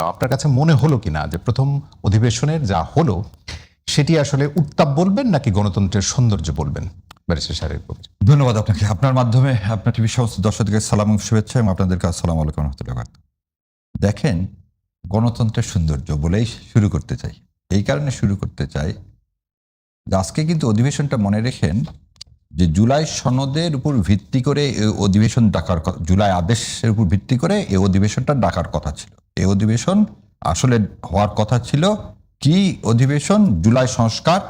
আপনার কাছে মনে হলো কিনা যে প্রথম অধিবেশনের যা হলো সেটি আসলে উত্তাপ বলবেন নাকি গণতন্ত্রের সৌন্দর্য বলবেন? ব্যারিস্টার শাহরিয়ার কবির, ধন্যবাদ আপনাকে। আপনার মাধ্যমে আপনার টিভি সমস্ত দর্শকদেরকে সালাম এবং শুভেচ্ছা, এবং আপনাদেরকে আসসালামু আলাইকুম রহমতুল্লাহ। দেখেন, গণতন্ত্রের সৌন্দর্য বলেই শুরু করতে চাই। এই কারণে শুরু করতে চাই যে আজকে কিন্তু অধিবেশনটা মনে রেখেন যে জুলাই সনদের উপর ভিত্তি করে এই অধিবেশন ডাকার জুলাই আদেশের উপর ভিত্তি করে এই অধিবেশনটা ডাকার কথা ছিল। এই অধিবেশন আসলে হওয়ার কথা ছিল কি অধিবেশন? জুলাই সংস্কার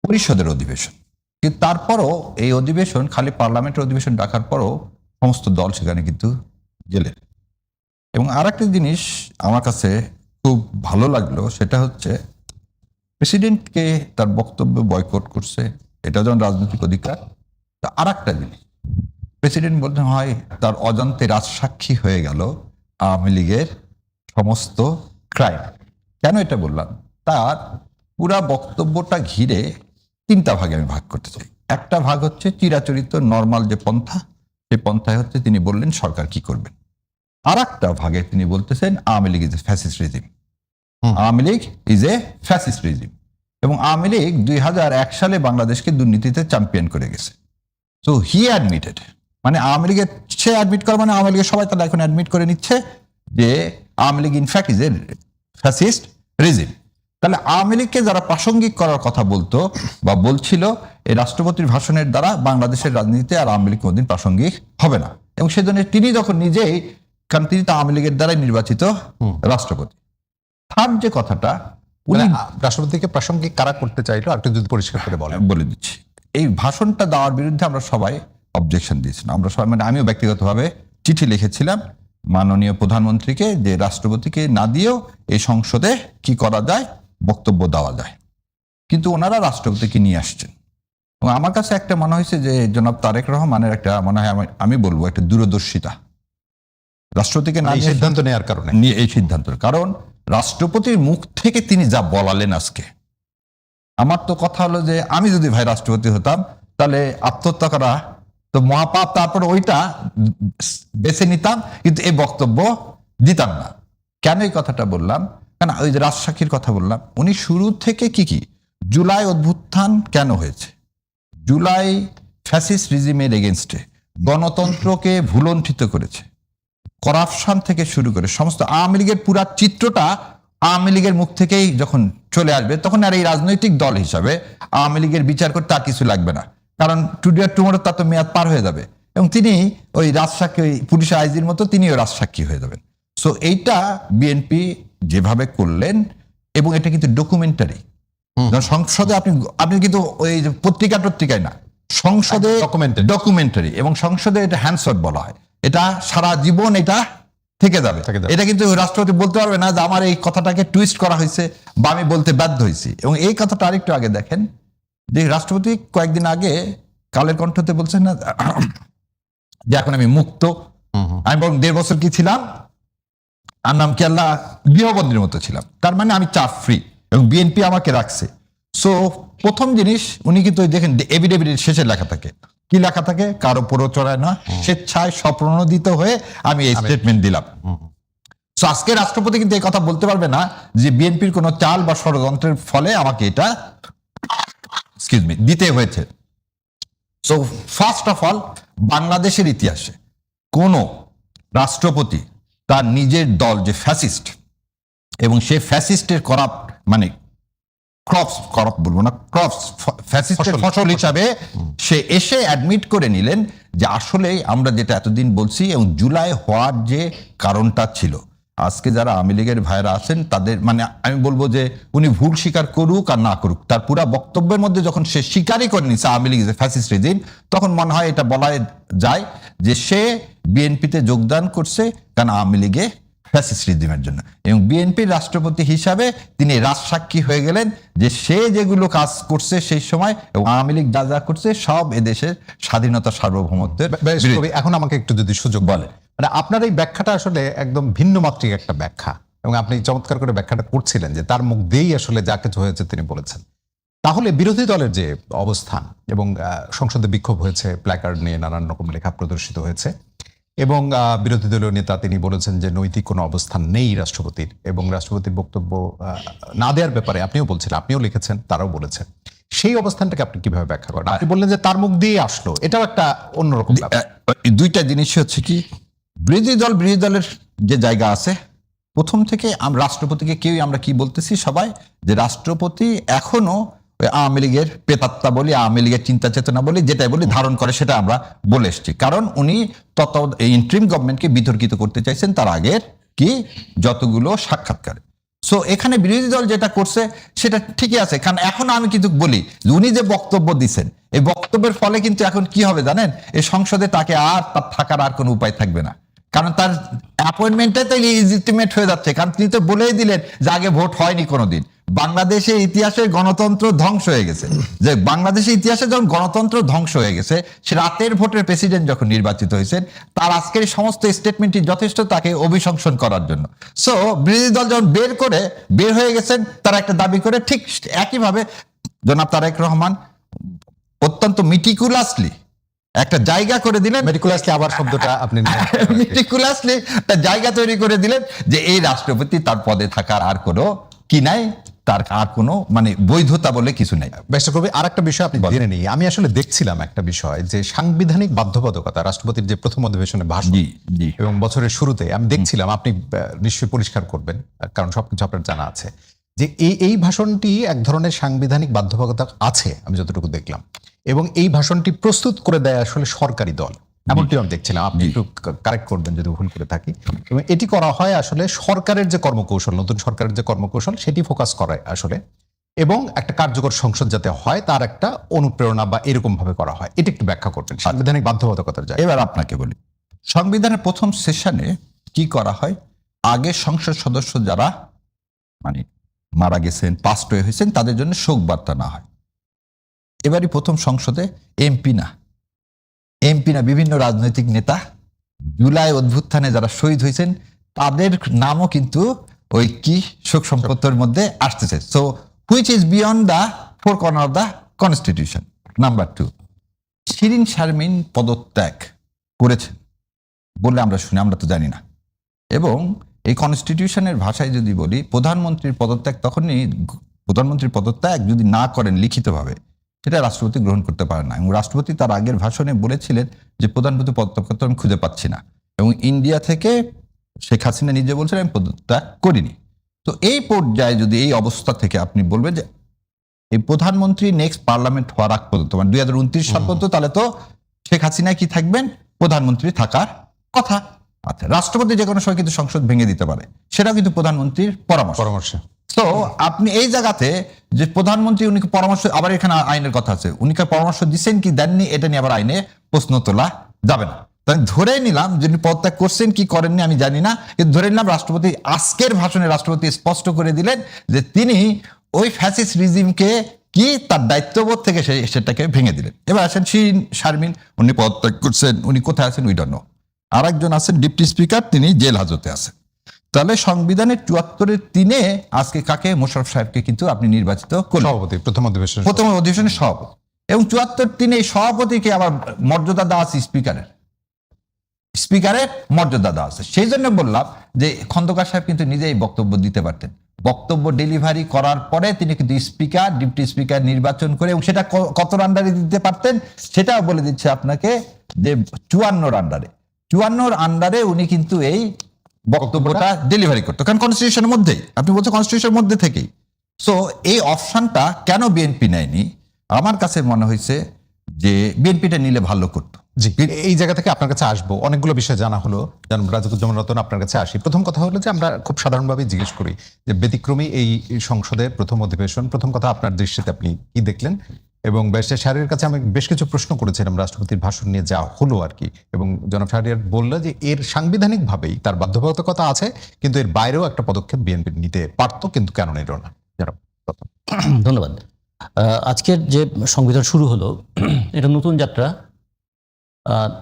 পরিষদের অধিবেশন। কিন্তু তারপরও এই অধিবেশন খালি পার্লামেন্টের অধিবেশন ডাকার পরও সমস্ত দল সেখানে কিন্তু গেলেন। এবং আর একটা জিনিস আমার কাছে খুব ভালো লাগলো, সেটা হচ্ছে প্রেসিডেন্টকে তার বক্তব্য বয়কট করছে, এটা যেমন রাজনৈতিক অধিকার। তা আর একটা জিনিস, প্রেসিডেন্ট বলতে হয় তার অজান্তে রাজসাক্ষী হয়ে গেল আওয়ামী লীগের সমস্ত ক্রাইম। কেন এটা বললাম? তার পুরা বক্তব্যটা ঘিরে তিনটা ভাগে আমি ভাগ করতে চাই। একটা ভাগ হচ্ছে চিরাচরিত নর্মাল যে পন্থা, সেই পন্থায় হচ্ছে তিনি বললেন সরকার কি করবেন। আর একটা ভাগে তিনি বলতেছেন Awami League is a fascist regime. Awami League is a fascist regime. এবং আওয়ামী লীগ 2001 সালে বাংলাদেশকে দুর্নীতিতে চ্যাম্পিয়ন করে গেছে। সো হি অ্যাডমিটেড, মানে আওয়ামী লীগের সে অ্যাডমিট করে, মানে আওয়ামী লীগের সবাই তারা এখন অ্যাডমিট করে নিচ্ছে যে Awami League in fact is a fascist regime. তাহলে আওয়ামী লীগকে যারা প্রাসঙ্গিক করার কথা বলতো বা বলছিল, এই রাষ্ট্রপতির ভাষণের দ্বারা বাংলাদেশের রাজনীতিতে আর আওয়ামী লীগ কোনোদিন প্রাসঙ্গিক হবে না। এবং সেজন্য তিনি যখন নিজেই, কারণ তিনি তো আওয়ামী লীগের দ্বারাই নির্বাচিত রাষ্ট্রপতি। থার্ড যে কথাটা উনি রাষ্ট্রপতিকে প্রাসঙ্গিক কারা করতে চাইলো আর একটু যদি পরিষ্কার করে বলেন। বলে দিচ্ছি, এই ভাষণটা দেওয়ার বিরুদ্ধে আমরা সবাই অবজেকশন দিয়েছিলাম। আমরা সবাই, মানে আমিও ব্যক্তিগতভাবে চিঠি লিখেছিলাম মাননীয় প্রধানমন্ত্রীকে যে রাষ্ট্রপতিকে না দিয়েও এই সংসদে কি করা যায়, বক্তব্য দেওয়া যায়। কিন্তু ওনারা রাষ্ট্রপতিকে নিয়ে আসছেন। এবং আমার কাছে একটা মনে হয়েছে যে জনাব তারেক রহমানের একটা মনে হয়, আমি বলবো একটা দূরদর্শিতা রাষ্ট্রপতিকে না এই সিদ্ধান্ত নেওয়ার কারণে, নিয়ে এই সিদ্ধান্তের কারণ রাষ্ট্রপতির মুখ থেকে তিনি যা বলালেন আজকে, আমার তো কথা হলো যে আমি যদি ভাই রাষ্ট্রপতি হতাম তাহলে আত্মহত্যা করা তো মহাপাপ, তারপর ওইটা বেছে নিতাম, কিন্তু এই বক্তব্য দিতাম না। কেন এই কথাটা বললাম? কারণ ওই যে রাজসাক্ষীর কথা বললাম, উনি শুরু থেকে কি জুলাই অভ্যুত্থান কেন হয়েছে, জুলাই ফ্যাসিস্ট রিজিমের এগেনস্টে গণতন্ত্রকে ভুলণ্ঠিত করেছে, করাপশন থেকে শুরু করে সমস্ত আওয়ামী লীগের পুরা চিত্রটা আওয়ামী লীগের মুখ থেকেই যখন চলে আসবে, তখন আর এই রাজনৈতিক দল হিসাবে আওয়ামী লীগের বিচার করতে আর কিছু লাগবে না, কারণ টুডে আর টুমোরো তার তো মেয়াদ পার হয়ে যাবে। এবং তিনি ওই রাজসাক্ষী, ওই পুলিশ আইজির মতো তিনিও রাজসাক্ষী হয়ে যাবেন। সো এইটা বিএনপি যেভাবে করলেন, এবং এটা কিন্তু ডকুমেন্টারি। সংসদে আপনি কিন্তু ওই পত্রিকায় না, সংসদে ডকুমেন্টারি, এবং সংসদে এটা হ্যান্ডশট বলা হয়, এটা সারা জীবন এটা থেকে যাবে। এটা কিন্তু রাষ্ট্রপতি বলতে পারবে না যে আমার এই কথাটাকে টুইস্ট করা হয়েছে বা আমি বলতে বাধ্য হয়েছি। এবং এই কথাটা আরেকটু আগে দেখেন যে রাষ্ট্রপতি কয়েকদিন আগে কালের কণ্ঠতে বলছেন না যে এখন আমি মুক্ত, আমি বরং 1.5 বছর কি ছিলাম, আর নাম কি আল্লাহ গৃহবন্দীর মতো ছিলাম, তার মানে আমি চাপ ফ্রি, এবং বিএনপি আমাকে রাখছে। সো প্রথম জিনিস উনি কিন্তু দেখেন এভিডেভিডের শেষে লেখা থাকে, কি লেখা থাকে, কারো প্ররোচনায় না, স্বেচ্ছায় স্বপ্রণোদিত হয়ে আমি এই স্টেটমেন্ট দিলাম। সো আজকে রাষ্ট্রপতি কিন্তু এই কথা বলতে পারবে না যে বিএনপির কোনো চাল বা ষড়যন্ত্রের ফলে আমাকে এটা দিতে হয়েছে। সো ফার্স্ট অফ অল, বাংলাদেশের ইতিহাসে কোন রাষ্ট্রপতি তার নিজের দল যে ফ্যাসিস্ট, এবং সে ফ্যাসিস্টের করাপ্ট, মানে করাপ্ট বলবো না, ফ্যাসিস্টের ফসল হিসাবে সে এসে অ্যাডমিট করে নিলেন যে আসলে আমরা যেটা এতদিন বলছি, এবং জুলাই হওয়ার যে কারণটা ছিল, আজকে যারা আওয়ামী লীগের ভাইরা আছেন তাদের, মানে আমি বলবো যে উনি ভুল স্বীকার করুক আর না করুক, তার পুরা বক্তব্যের মধ্যে যখন সে স্বীকারই করে নিচ্ছে Awami League is a fascist regime, তখন মনে হয় এটা বলা যায় যে সে বিএনপিতে যোগদান করছে কারণ আওয়ামী লীগে ফ্যাসিস্ট রিজিমের জন্য। এবং বিএনপির রাষ্ট্রপতি হিসাবে তিনি রাজসাক্ষী হয়ে গেলেন যে সে যেগুলো কাজ করছে সেই সময়, এবং আওয়ামী লীগ যা যা করছে সব এদেশের স্বাধীনতা সার্বভৌমত্বের। এখন আমাকে একটু যদি সুযোগ বলে, মানে আপনার এই ব্যাখ্যাটা আসলে একদম ভিন্ন মাত্রিক একটা ব্যাখ্যা, এবং আপনি চমৎকার করে ব্যাখ্যাটা করছিলেন যে তার মুখ দিয়েই আসলে যা কিছু হয়েছে তিনি বলেছেন। তাহলে বিরোধী দলের যে অবস্থান, এবং সংসদে বিক্ষোভ হয়েছে, প্ল্যাকার্ড নিয়ে নানান রকম লেখা প্রদর্শিত হয়েছে, এবং বিরোধী দলীয় নেতা তিনি বলেছেন যে নৈতিক কোনো অবস্থান নেই রাষ্ট্রপতির, এবং রাষ্ট্রপতির বক্তব্য না দেওয়ার ব্যাপারে আপনিও বলছিলেন, আপনিও লিখেছেন, তারাও বলেছেন। সেই অবস্থানটাকে আপনি কিভাবে ব্যাখ্যা করেন? আপনি বললেন যে তার মুখ দিয়ে আসলো, এটাও একটা অন্যরকম ব্যাপার। দুইটা জিনিস হচ্ছে কি, বিরোধী দলের যে জায়গা আছে, প্রথম থেকে রাষ্ট্রপতিকে কেউই আমরা কি বলতেছি সবাই, যে রাষ্ট্রপতি এখনো ওই আওয়ামী লীগের প্রেতাত্মা বলি, আওয়ামী লীগের চিন্তা চেতনা বলি, যেটাই বলি ধারণ করে, সেটা আমরা বলে এসছি। কারণ উনি ইন্টারিম গভর্নমেন্টকে বিতর্কিত করতে চাইছেন তার আগের কি যতগুলো সাক্ষাৎকার। সো এখানে বিরোধী দল যেটা করছে সেটা ঠিকই আছে, কারণ এখন আমি কিন্তু বলি উনি যে বক্তব্য দিচ্ছেন, এই বক্তব্যের ফলে কিন্তু এখন কি হবে জানেন, এই সংসদে তাকে আর তার থাকার আর কোনো উপায় থাকবে না, কারণ তার অ্যাপয়েন্টমেন্টটাই তো ইলিজিটিমেট হয়ে যাচ্ছে। কারণ তিনি তো বলেই দিলেন যে আগে ভোট হয়নি কোনোদিন, বাংলাদেশের ইতিহাসে গণতন্ত্র ধ্বংস হয়ে গেছে, যে বাংলাদেশের ইতিহাসে যখন গণতন্ত্র ধ্বংস হয়ে গেছে, সে রাতের ভোটের প্রেসিডেন্ট যখন নির্বাচিত হয়েছেন, তার আজকের সমস্ত স্টেটমেন্টই যথেষ্ট তাকে অভিশংসন করার জন্য। সো বিরোধী দল যখন বের হয়ে গেছেন, তারা একটা দাবি করে, ঠিক একইভাবে জনাব তারেক রহমান অত্যন্ত মিটিকুলাসলি একটা জায়গা করে দিলেন, মেটিকুলাসলি আবার শব্দটা আপনি মেটিকুলাসলি একটা জায়গা তৈরি করে দিলেন যে এই রাষ্ট্রপতি তার পদে থাকার আর কোনো কি নাই, তার আর কোনো মানে বৈধতা বলে কিছু নাই। বেশ কবি, আর একটা বিষয় আপনি জেনে নিই, আমি আসলে দেখছিলাম একটা বিষয় যে সাংবিধানিক বাধ্যবাধকতা, রাষ্ট্রপতির যে প্রথম অধিবেশনে ভাষণ এবং বছরের শুরুতে আমি দেখছিলাম, আপনি নিশ্চয়ই পরিষ্কার করবেন কারণ সবকিছু আপনার জানা আছে, যে এই ভাষণটি এক ধরনের সাংবিধানিক বাধ্যবাধকতা আছে আমি যতটুকু দেখলাম, এবং এই ভাষণটি প্রস্তুত করে দেয় আসলে সরকারি দল, এমনটি আমি দেখছিলাম, আপনি একটু কারেক্ট করবেন যদি ভুল করে থাকি। এবং এটি করা হয় আসলে সরকারের যে কর্মকৌশল, নতুন সরকারের যে কর্মকৌশল সেটি ফোকাস করে আসলে, এবং একটা কার্যকর সংসদ যাতে হয় তার একটা অনুপ্রেরণা বা এরকম ভাবে করা হয়, এটা একটু ব্যাখ্যা করবেন সাংবিধানিক বাধ্যবাধকতার জায়গা। এবার আপনাকে বলি, সংবিধানের প্রথম সেশনে কি করা হয়, আগে সংসদ সদস্য যারা মানে মারা গেছেন, পাস্ট হয়েছেন, তাদের জন্য শোক বার্তা না হয়। এবারই প্রথম সংসদে এমপি না বিভিন্ন রাজনৈতিক নেতা, জুলাই অভ্যুত্থানে যারা শহীদ হয়েছেন তাদের নামও কিন্তু ওই কি শোক সম্পত্তির মধ্যে আসতেছে। So which is beyond the four corner of the constitution. Number 2, Shirin Sharmin পদত্যাগ করেছেন বলে আমরা শুনি, আমরা তো জানি না। এবং এই কনস্টিটিউশনের ভাষায় যদি বলি, প্রধানমন্ত্রীর পদত্যাগ যদি না করেন লিখিতভাবে, সেটা রাষ্ট্রপতি গ্রহণ করতে পারেন না। এবং রাষ্ট্রপতি তার আগের ভাষণে বলেছিলেন যে প্রধানমন্ত্রী পদত্যাগ করতে আমি খুঁজে পাচ্ছি না, এবং ইন্ডিয়া থেকে শেখ হাসিনা নিজে বলছেন আমি পদত্যাগ করিনি। তো এই পর্যায়ে যদি এই অবস্থা থেকে আপনি বলবেন যে এই প্রধানমন্ত্রী নেক্সট পার্লামেন্ট হওয়ার আগ পর্যন্ত মানে 2029 সাল পর্যন্ত, তাহলে তো শেখ হাসিনা কি থাকবেন, প্রধানমন্ত্রী থাকার কথা। আচ্ছা, রাষ্ট্রপতি যে কোনো সময় কিন্তু সংসদ ভেঙে দিতে পারে, সেটাও কিন্তু প্রধানমন্ত্রীর পরামর্শ। তো আপনি এই জায়গাতে যে প্রধানমন্ত্রী উনি পরামর্শ, আবার এখানে আইনের কথা আছে, উনি পরামর্শ দিচ্ছেন কি দেননি, এটা নিয়ে আবার আইনে প্রশ্ন তোলা যাবে না। তাই ধরে নিলাম যে পদত্যাগ করছেন কি করেননি আমি জানি না, কিন্তু ধরে নিলাম রাষ্ট্রপতি আজকের ভাষণে রাষ্ট্রপতি স্পষ্ট করে দিলেন যে তিনি ওই ফ্যাসিস্ট রিজিমকে কি তার দায়িত্ববোধ থেকে সেটাকে ভেঙে দিলেন। এবার আসেন শিরিন শারমিন, উনি পদত্যাগ করছেন, উনি কোথায় আছেন উই ডোন্ট নো। আর একজন আছেন ডেপুটি স্পিকার, তিনি জেল হাজতে আছেন। তাহলে সংবিধানের 74-3 আজকে কাকে, মোশাররফ সাহেবকে কিন্তু আপনি নির্বাচিত করলেন সভাপতি প্রথম অধিবেশনের সভাপতি, এবং 74-3 এই সভাপতিকে আবার মর্যাদা দেওয়া আছে স্পিকারের মর্যাদা দেওয়া আছে। সেই জন্য বললাম যে খন্দকার সাহেব কিন্তু নিজেই বক্তব্য দিতে পারতেন, বক্তব্য ডেলিভারি করার পরে তিনি কিন্তু স্পিকার ডেপুটি স্পিকার নির্বাচন করে, এবং সেটা কত আন্ডারে দিতে পারতেন সেটাও বলে দিচ্ছে আপনাকে যে 54 আন্ডারে উনি কিন্তু এই বক্তব্যটা ডেলিভারি করতো, কারণ কনস্টিটিউশনের মধ্যেই, আপনি বলছেন কনস্টিটিউশনের মধ্যে থেকেই। সো এই অপশনটা কেন বিএনপি নেয়নি, আমার কাছে মনে হয়েছে যে বিএনপিটা নিলে ভালো করতো। জি, এই জায়গা থেকে আপনার কাছে আসবো, অনেকগুলো বিষয় জানা হলো, রাজিকুজ্জামান রতন আপনার কাছে আসি। প্রথম কথা হলো যে আমরা খুব সাধারণভাবে জিজ্ঞেস করি যে ব্যতিক্রমী এই সংসদের প্রথম অধিবেশন, প্রথম কথা আপনার দৃষ্টিতে আপনি কি দেখলেন, এবং ব্যারিস্টার শাহরিয়ারের কাছে আমি বেশ কিছু প্রশ্ন করেছিলাম রাষ্ট্রপতির ভাষণ নিয়ে যা হলো আর কি, এবং জনাব শাহরিয়ার বললো যে এর সাংবিধানিকভাবেই তার বাধ্যবাধকতা আছে, কিন্তু এর বাইরেও একটা পদক্ষেপ বিএনপি নিতে পারতো, কিন্তু কেন নিল না। ধন্যবাদ। আজকের যে সংবিধান শুরু হলো, এটা নতুন যাত্রা,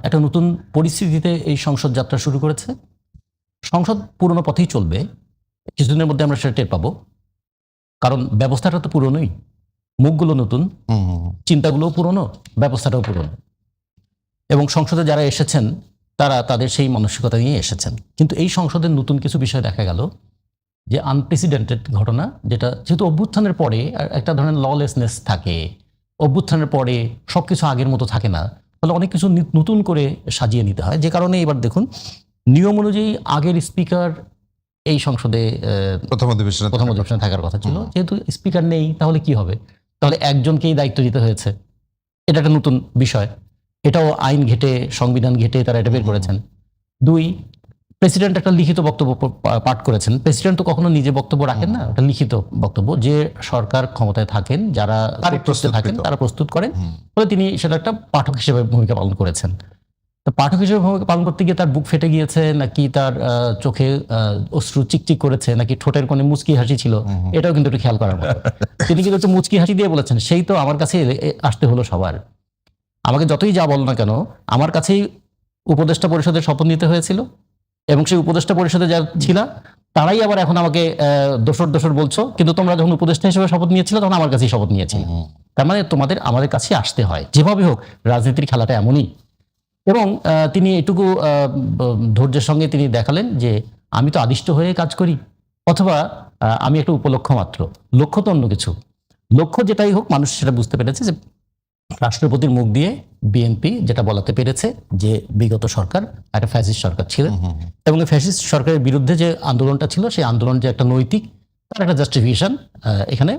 একটা নতুন পরিস্থিতিতে এই সংসদ যাত্রা শুরু করেছে। সংসদ পুরনো পথেই চলবে, কিছুদিনের মধ্যে আমরা সেটা টের পাবো, কারণ ব্যবস্থাটা তো পুরনোই, মুখগুলো নতুন, চিন্তাগুলোও পুরনো, ব্যবস্থাটাও পুরনো। এবং সংসদে যারা এসেছেন তারা তাদের সেই মানসিকতা নিয়ে এসেছেন। কিন্তু এই সংসদের নতুন কিছু বিষয় দেখা গেল যে আনপ্রেসিডেন্টেড ঘটনা, যেটা যেহেতু অভ্যুত্থানের পরে একটা ধরনের ললেসনেস থাকে, অভ্যুত্থানের পরে সবকিছু আগের মতো থাকে না, ফলে অনেক কিছু নতুন করে সাজিয়ে নিতে হয়। যে কারণে এবার দেখুন, নিয়ম অনুযায়ী আগের স্পিকার এই সংসদে প্রথম অধিবেশনে থাকার কথা ছিল। যেহেতু স্পিকার নেই, তাহলে কি হবে? তাহলে একজনকেই দায়িত্ব দিতে হয়েছে। এটা একটা নতুন বিষয়, এটাও আইন ঘেটে, সংবিধান ঘেটে তারা এটা বের করেছেন। 2, প্রেসিডেন্ট একটা লিখিত বক্তব্য পাঠ করেছেন। প্রেসিডেন্ট তো কখনো নিজে বক্তব্য রাখেন না, একটা লিখিত বক্তব্য যে সরকার ক্ষমতায় থাকেন, যারা থাকেন তারা প্রস্তুত করেন, ফলে তিনি সেটা একটা পাঠক হিসেবে ভূমিকা পালন করেছেন। তো পাঠক হিসেবে ভূমিকা পালন করতে গিয়ে তার বুক ফেটে গিয়েছে, নাকি তার চোখে অশ্রু চিকচিক করেছে, নাকি ঠোঁটের কোণে মুচকি হাসি ছিল, এটাও কিন্তু একটু খেয়াল করার মতো। তিনি কিন্তু একটু মুচকি হাসি দিয়ে বলেছেন, সেই তো আমার কাছে আসতে হলো সবার, আমাকে যতই যা বলো না কেন, আমার কাছেই উপদেষ্টা পরিষদের শপথ নিতে হয়েছিল, এবং সেই উপদেষ্টা পরিষদে যা ছিল তারাই আবার এখন আমাকে দোসর বলছো, কিন্তু তোমরা যখন উপদেষ্টা হিসেবে শপথ নিয়েছিল তখন আমার কাছেই শপথ নিয়েছিল। তার মানে তোমাদের আমাদের কাছে আসতে হয়, যেভাবে হোক রাজনীতির খেলাটা এমনই। এবং তিনি এটুকু ধৈর্যের সঙ্গে তিনি দেখালেন যে আমি তো আদিষ্ট হয়ে কাজ করি, অথবা আমি একটা উপলক্ষ মাত্র, লক্ষ্য তো অন্য কিছু। লক্ষ্য যেটাই হোক, মানুষ সেটা বুঝতে পেরেছে যে রাষ্ট্রপতির মুখ দিয়ে বিএনপি যেটা বলাতে পেরেছে যে বিগত সরকার একটা ফ্যাসিস্ট সরকার ছিলেন, এবং এই ফ্যাসিস্ট সরকারের বিরুদ্ধে যে আন্দোলনটা ছিল, সেই আন্দোলন যে একটা নৈতিক, তার একটা জাস্টিফিকেশন এখানে,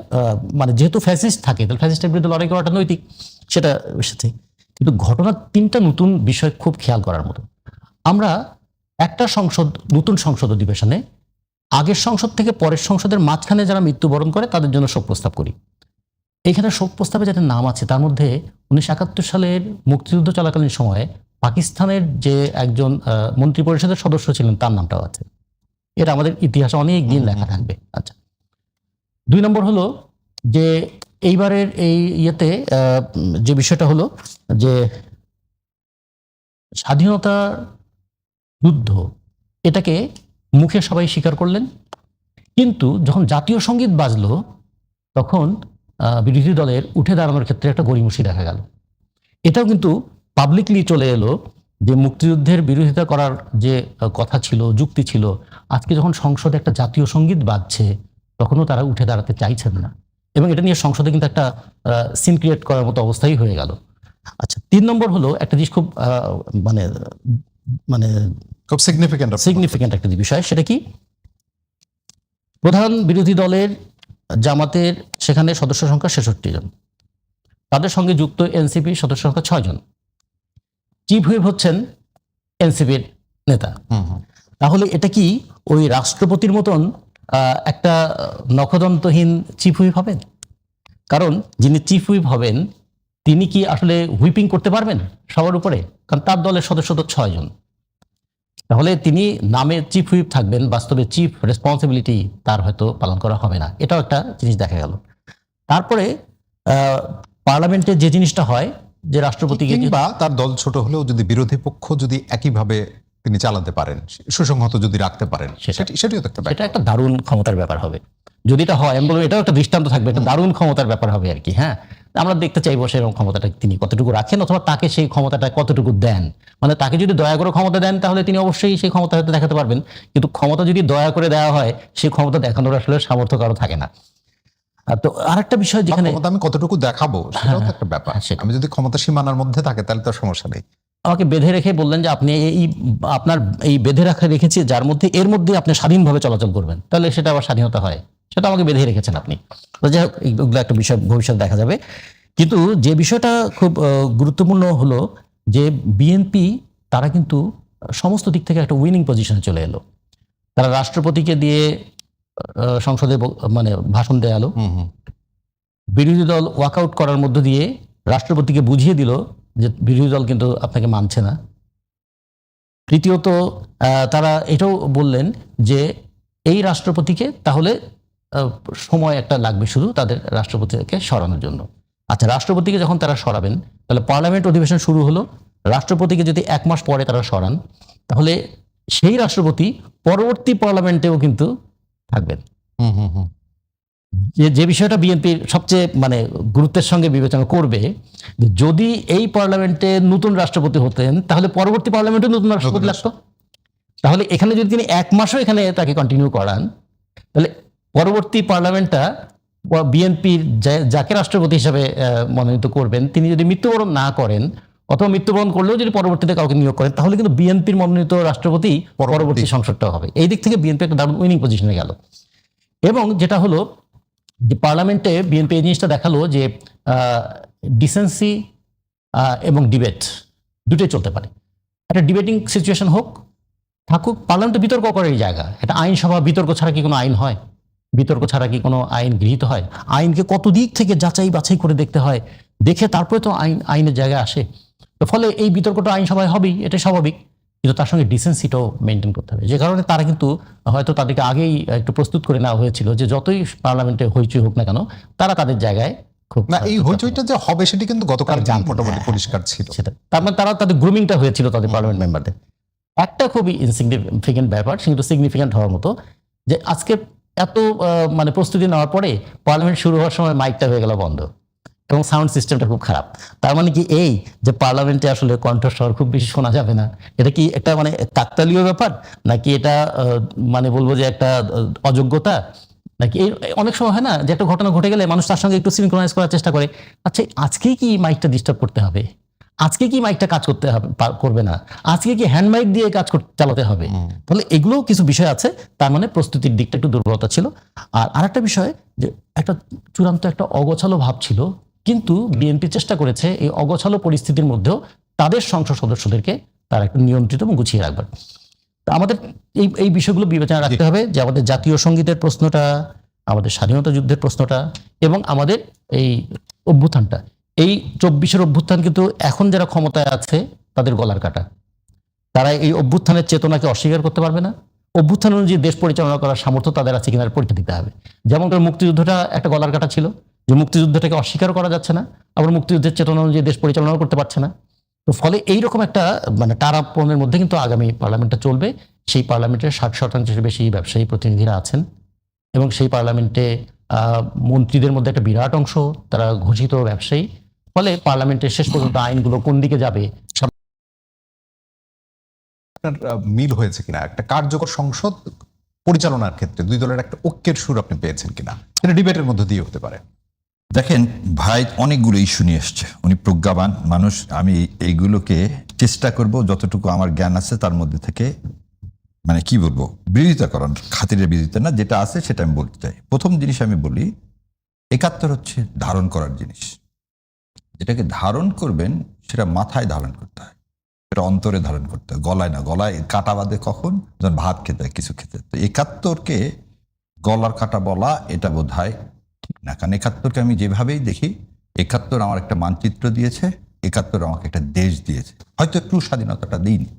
মানে যেহেতু ফ্যাসিস্ট থাকে তাহলে ফ্যাসিস্টের বিরুদ্ধে লড়াই করাটা নৈতিক, সেটা এসেছে। কিন্তু ঘটনার 3টা নতুন বিষয় খুব খেয়াল করার মতো। আমরা একটা নতুন সংসদ অধিবেশনে আগের সংসদ থেকে পরের সংসদের মাঝখানে যারা মৃত্যুবরণ করে তাদের জন্য শোক প্রস্তাব করি। এইখানে শোক প্রস্তাবে যাদের নাম আছে তার মধ্যে 1971 সালের মুক্তিযুদ্ধ চলাকালীন সময়ে পাকিস্তানের যে একজন মন্ত্রী পরিষদের সদস্য ছিলেন, তার নামটাও আছে। এটা আমাদের ইতিহাসে অনেক দিন লেখা থাকবে। আচ্ছা, 2 নম্বর হলো যে এইবারের এই ইয়েতে যে বিষয়টা হলো যে স্বাধীনতা যুদ্ধ, এটাকে মুখে সবাই স্বীকার করলেন, কিন্তু যখন জাতীয় সঙ্গীত বাজলো তখন বিরোধী দলের উঠে দাঁড়ানোর ক্ষেত্রে একটা গড়িমসি দেখা গেল। এটাও কিন্তু পাবলিকলি চলে এলো যে মুক্তিযুদ্ধের বিরোধিতা করার যে কথা ছিল, যুক্তি ছিল, আজকে যখন সংসদে একটা জাতীয় সঙ্গীত বাজছে তখনও তারা উঠে দাঁড়াতে চাইছেন না, এবং এটা নিয়ে সংসদে কিন্তু একটা সিন ক্রিয়েট করার মতো অবস্থাই হয়ে গেল। আচ্ছা, 3 নম্বর হলো একটা জিনিস খুব মানে মানে খুব সিগনিফিক্যান্ট একটা বিষয়, সেটা কি, প্রধান বিরোধী দলের জামাতের সেখানে সদস্য সংখ্যা 66 জন, তাদের সঙ্গে যুক্ত এনসিপি সদস্য সংখ্যা 6 জন, চিফ হুইপ হচ্ছেন এনসিপির নেতা। তাহলে এটা কি ওই রাষ্ট্রপতির মতন একটা নখদন্তহীন চিফ হুইপ হবেন? কারণ যিনি চিফ হুইপ হবেন তিনি কি আসলে হুইপিং করতে পারবেন সবার উপরে? কারণ তার দলের সদস্য তো 6 জন। তাহলে তিনি নামে চিফ হুইপ থাকবেন, বাস্তবে চিফ রেসপন্সিবিলিটি তার হয়তো পালন করা হবে না। এটাও একটা জিনিস দেখা গেল। তারপরে পার্লামেন্টে যে জিনিসটা হয় যে রাষ্ট্রপতি কিংবা তার দল ছোট হলেও যদি বিরোধী পক্ষ যদি একইভাবে তিনি চালাতে পারেন, সুসংহত যদি রাখতে পারেন, সেটাও তো একটা, এটা একটা দারুণ ক্ষমতার ব্যাপার হবে যদি এটা হয়। আমি বলবো এটাও একটা দৃষ্টান্ত থাকবে, একটা দারুণ ক্ষমতার ব্যাপার হবে আর কি। হ্যাঁ, আমরা দেখতে চাইবো সেরকম ক্ষমতাটা তিনি কতটুকু রাখেন, অথবা তাকে সেই ক্ষমতাটা কতটুকু দেন। মানে তাকে যদি দয়া করে ক্ষমতা দেন তাহলে তিনি অবশ্যই সেই ক্ষমতা হয়তো দেখাতে পারবেন, কিন্তু ক্ষমতা যদি দয়া করে দেওয়া হয় সেই ক্ষমতা দেখানোর আসলে সামর্থ্য কারো থাকে না। তো আরেকটা বিষয় যেখানে আমি কতটুকু দেখাবো সেটাও তো একটা ব্যাপার। আমি যদি ক্ষমতা সীমানার মধ্যে থাকে তাহলে তো সমস্যা নেই। আমাকে বেঁধে রেখে বললেন যে আপনি আপনার এই বেঁধে রাখা রেখেছি যার মধ্যে, এর মধ্যে আপনি স্বাধীনভাবে চলাচল করবেন, তাহলে সেটা আবার স্বাধীনতা হয়? সেটা আমাকে বেঁধে রেখেছেন আপনি। যাই হোক, এগুলো একটা বিষয় ভবিষ্যৎ দেখা যাবে। কিন্তু যে বিষয়টা খুব গুরুত্বপূর্ণ হলো যে বিএনপি তারা কিন্তু সমস্ত দিক থেকে একটা উইনিং পজিশনে চলে এলো। তারা রাষ্ট্রপতিকে দিয়ে সংসদে মানে ভাষণ দেয়ালো, বিরোধী দল ওয়াকআউট করার মধ্য দিয়ে রাষ্ট্রপতিকে বুঝিয়ে দিল যে বিরোধী দল কিন্তু আপনাকে মানছে না। তৃতীয়ত তারা এটাও বললেন যে এই রাষ্ট্রপতিকে তাহলে সময় একটা লাগবে শুধু তাদের রাষ্ট্রপতিকে সরানোর জন্য। আচ্ছা, রাষ্ট্রপতিকে যখন তারা সরাবেন তাহলে পার্লামেন্ট অধিবেশন শুরু হলো, রাষ্ট্রপতিকে যদি 1 মাস পরে তারা সরান তাহলে সেই রাষ্ট্রপতি পরবর্তী পার্লামেন্টেও কিন্তু থাকবেন। যে বিষয়টা বিএনপির সবচেয়ে মানে গুরুত্বের সঙ্গে বিবেচনা করবে, যে যদি এই পার্লামেন্টে নতুন রাষ্ট্রপতি হতেন তাহলে পরবর্তী পার্লামেন্টে নতুন রাষ্ট্রপতি লাগতো। তাহলে এখানে যদি তিনি 1 মাসও এখানে তাকে কন্টিনিউ করান, তাহলে পরবর্তী পার্লামেন্টটা বিএনপির যাকে রাষ্ট্রপতি হিসাবে মনোনীত করবেন তিনি যদি মৃত্যুবরণ না করেন, অথবা মৃত্যুবরণ করলেও যদি পরবর্তীতে কাউকে নিয়োগ করেন, তাহলে কিন্তু বিএনপির মনোনীত রাষ্ট্রপতি পরবর্তী সংসদটা হবে। এই দিক থেকে বিএনপি একটা দারুণ উইনিং পজিশনে গেল। এবং যেটা হলো যে পার্লামেন্টে বিএনপি এই জিনিসটা দেখালো যে ডিসেন্সি এবং ডিবেট দুটোই চলতে পারে। একটা ডিবেটিং সিচুয়েশন হোক, থাকুক, পার্লামেন্টে বিতর্ক করার জায়গা। এটা আইনসভা, বিতর্ক ছাড়া কি কোনো আইন হয়? বিতর্ক ছাড়া কি কোনো আইন গৃহীত হয়? আইনকে কত দিক থেকে যাচাই বাছাই করে দেখতে হয়, দেখে তারপরে তো আইনের জায়গায় আসে। তো ফলে এই বিতর্কটা আইনসভায় হবেই, এটা স্বাভাবিক, কিন্তু তার সঙ্গে ডিসেন্সিটাও মেনটেন করতে হবে। যে কারণে তারা কিন্তু হয়তো তাদেরকে আগেই একটু প্রস্তুত করে নেওয়া হয়েছিল যে যতই পার্লামেন্টে হইচই হোক না কেন, তারা তাদের জায়গায় খুব না, এই হইচইটা যে হবে সেটি কিন্তু গতকাল মোটামুটি পরিষ্কার ছিল। সেটা তার মানে তারা তাদের গ্রুমিংটা হয়েছিল তাদের পার্লামেন্ট মেম্বারদের। একটা খুবই ইনসিগনিফিকেন্ট ব্যাপার, কিন্তু সিগনিফিকেন্ট হওয়ার মতো, যে আজকে এত মানে প্রস্তুতি নেওয়ার পরে পার্লামেন্ট শুরু হওয়ার সময় মাইকটা হয়ে গেল বন্ধ এবং সাউন্ড সিস্টেমটা খুব খারাপ। তার মানে কি এই যে পার্লামেন্টে আসলে কণ্ঠস্বর খুব বেশি শোনা যাবে না? এটা কি একটা মানে কাকতালীয় ব্যাপার, নাকি এটা মানে বলবো যে একটা অযোগ্যতা, নাকি এই অনেক সময় হয় না যে একটা ঘটনা ঘটে গেলে মানুষ তার সঙ্গে একটু সিনক্রোনাইজ করার চেষ্টা করে, আচ্ছা আজকেই কি মাইকটা ডিস্টার্ব করতে হবে, আজকে কি মাইকটা কাজ করতে হবে, করবে না, আজকে কি হ্যান্ড মাইক দিয়ে কাজ চালাতে হবে? তাহলে এগুলোও কিছু বিষয় আছে। তার মানে প্রস্তুতির দিকটা একটু দুর্বলতা ছিল। আর আরেকটা বিষয়, যে একটা চূড়ান্ত একটা অগোছালো ভাব ছিল, কিন্তু বিএনপি চেষ্টা করেছে এই অগোছালো পরিস্থিতির মধ্যেও তাদের সংসদ সদস্যদেরকে তারা একটু নিয়ন্ত্রিত এবং গুছিয়ে রাখবেন। তো আমাদের এই বিষয়গুলো বিবেচনা রাখতে হবে, যে আমাদের জাতীয় সঙ্গীতের প্রশ্নটা, আমাদের স্বাধীনতা যুদ্ধের প্রশ্নটা, এবং আমাদের এই অভ্যুত্থানটা, এই 24-এর অভ্যুত্থান কিন্তু এখন যারা ক্ষমতায় আছে তাদের গলার কাটা। তারা এই অভ্যুত্থানের চেতনাকে অস্বীকার করতে পারবে না। অভ্যুত্থান অনুযায়ী দেশ পরিচালনা করার সামর্থ্য তাদের আছে কিনা পরীক্ষা দিতে হবে। যেমন করে মুক্তিযুদ্ধটা একটা গলার কাটা ছিল, যে মুক্তিযুদ্ধটাকে অস্বীকার করা যাচ্ছে না, আবার মুক্তিযুদ্ধের চেতনা অনুযায়ী দেশ পরিচালনা করতে পারছে না। তো ফলে এইরকম একটা মানে টানাপোড়েনের মধ্যে কিন্তু আগামী পার্লামেন্টটা চলবে। সেই পার্লামেন্টের 60% বেশি ব্যবসায়ী প্রতিনিধিরা আছেন, এবং সেই পার্লামেন্টে মন্ত্রীদের মধ্যে একটা বিরাট অংশ তারা ঘোষিত ব্যবসায়ী। ফলে পার্লামেন্টের শেষ পর্যন্ত আইনগুলো কোন দিকে যাবে, আপনার মিল হয়েছে কিনা একটা কার্যকর সংসদ পরিচালনার ক্ষেত্রে দুই দলের একটা ঐক্যের সুর আপনি পেয়েছেন কিনা, সেটা ডিবেটের মধ্যে দিয়ে হতে পারে। দেখেন ভাই অনেকগুলো ইস্যু নিয়ে এসছে, উনি প্রজ্ঞাবান মানুষ। আমি এইগুলোকে চেষ্টা করব যতটুকু আমার জ্ঞান আছে তার মধ্যে থেকে মানে কি বলবো, বিরোধিতা করার খাতিরের বিরোধিতা না, যেটা আছে সেটা আমি বলতে চাই। প্রথম জিনিস আমি বলি, 71 হচ্ছে ধারণ করার জিনিস। যেটাকে ধারণ করবেন সেটা মাথায় ধারণ করতে হয়, সেটা অন্তরে ধারণ করতে হয়, গলায় না। গলায় কাটা বাঁধে কখন? যখন ভাত খেতে হয়, কিছু খেতে। তো 71কে গলার কাটা বলা এটা বোধ হয় ঠিক না। কারণ 71কে আমি যেভাবেই দেখি, 71 আমার একটা মানচিত্র দিয়েছে, 71 আমাকে একটা দেশ দিয়েছে। হয়তো একটু স্বাধীনতাটা দিইনি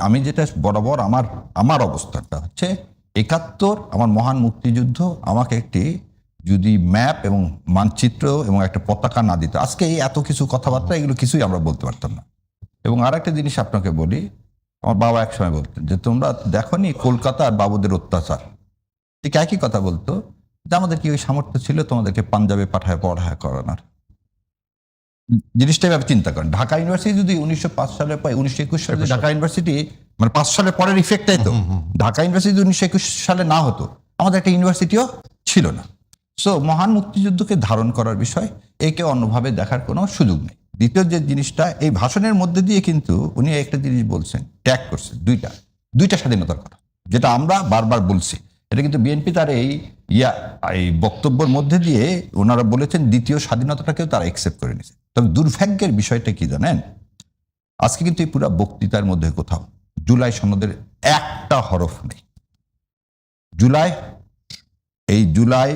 আমি যেটা বরাবর আমার অবস্থানটা হচ্ছে 71 আমার মহান মুক্তিযুদ্ধ আমাকে একটি যদি ম্যাপ এবং মানচিত্র এবং একটা পতাকা না দিত, আজকে এই এত কিছু কথাবার্তা এগুলো কিছুই আমরা বলতে পারতাম না। এবং আর একটা জিনিস আপনাকে বলি, আমার বাবা একসময় বলতেন যে তোমরা দেখোনি কলকাতা আর বাবুদের অত্যাচার, ঠিক একই কথা বলতো, যে আমাদের কি ওই সামর্থ্য ছিল তোমাদেরকে পাঞ্জাবে পাঠায় পড়ায় করানোর? জিনিসটা এভাবে চিন্তা করেন। ঢাকা ইউনিভার্সিটি যদি 1905 সালে 1921 সালে ঢাকা ইউনিভার্সিটি মানে 5 সালের পরের ইফেক্টটাই তো, ঢাকা ইউনিভার্সিটি 1921 সালে না হতো আমাদের একটা ইউনিভার্সিটিও ছিল না। সো মহান মুক্তিযুদ্ধকে ধারণ করার বিষয়, একে অন্যভাবে দেখার কোনো সুযোগ নেই। দ্বিতীয় যে জিনিসটা, এই ভাষণের মধ্যে দিয়ে কিন্তু উনি একটা জিনিস বলছেন, ট্যাগ করছেন দুইটা স্বাধীনতার কথা, যেটা আমরা বারবার বলছি। এটা কিন্তু বিএনপি তার এই বক্তব্যের মধ্যে দিয়ে ওনারা বলেছেন দ্বিতীয় স্বাধীনতাটাকেও তারা একসেপ্ট করে নিয়েছে। তবে দুর্ভাগ্যের বিষয়টা কি জানেন, আজকে কিন্তু এই পুরো বক্তৃতার মধ্যে কোথাও জুলাই সনদের একটা হরফ নেই। জুলাই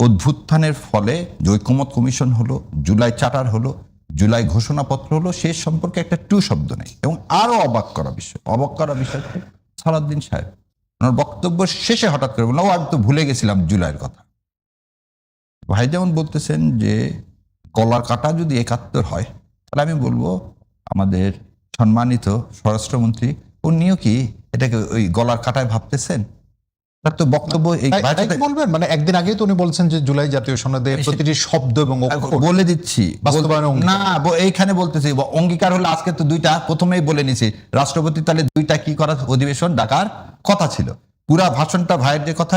অভ্যুত্থানের ফলে যে ঐকমত্য কমিশন হলো, জুলাই চার্টার হলো, জুলাই ঘোষণাপত্র হলো, সে সম্পর্কে একটা টু শব্দ নেই। এবং আরো অবাক করা বিষয় সালাউদ্দিন সাহেব ওনার বক্তব্য শেষে হঠাৎ করে বললাম, আমি তো ভুলে গেছিলাম জুলাইয়ের কথা। ভাই যেমন বলতেছেন যে গলার কাটা যদি 71 হয়, তাহলে আমি বলবো আমাদের সম্মানিত স্বরাষ্ট্রমন্ত্রী উনিও কি এটাকে ওই গলার কাটায় ভাবতেছেন? তার তো বক্তব্য এই তাই কি বলবেন? মানে একদিন আগেই তো উনি বলছেন যে জুলাই জাতীয় সনদে প্রতিটি শব্দ এবং অক্ষর বলে দিচ্ছি বাস্তবায়ন না এইখানে বলতেছি অঙ্গীকার হলো আজকে তো দুইটা প্রথমেই বলে নিছি রাষ্ট্রপতি তাহলে দুইটা কি করার অধিবেশন ডাকার কথা ছিল পুরা ভাষণটা ভাইয়ের যে কথা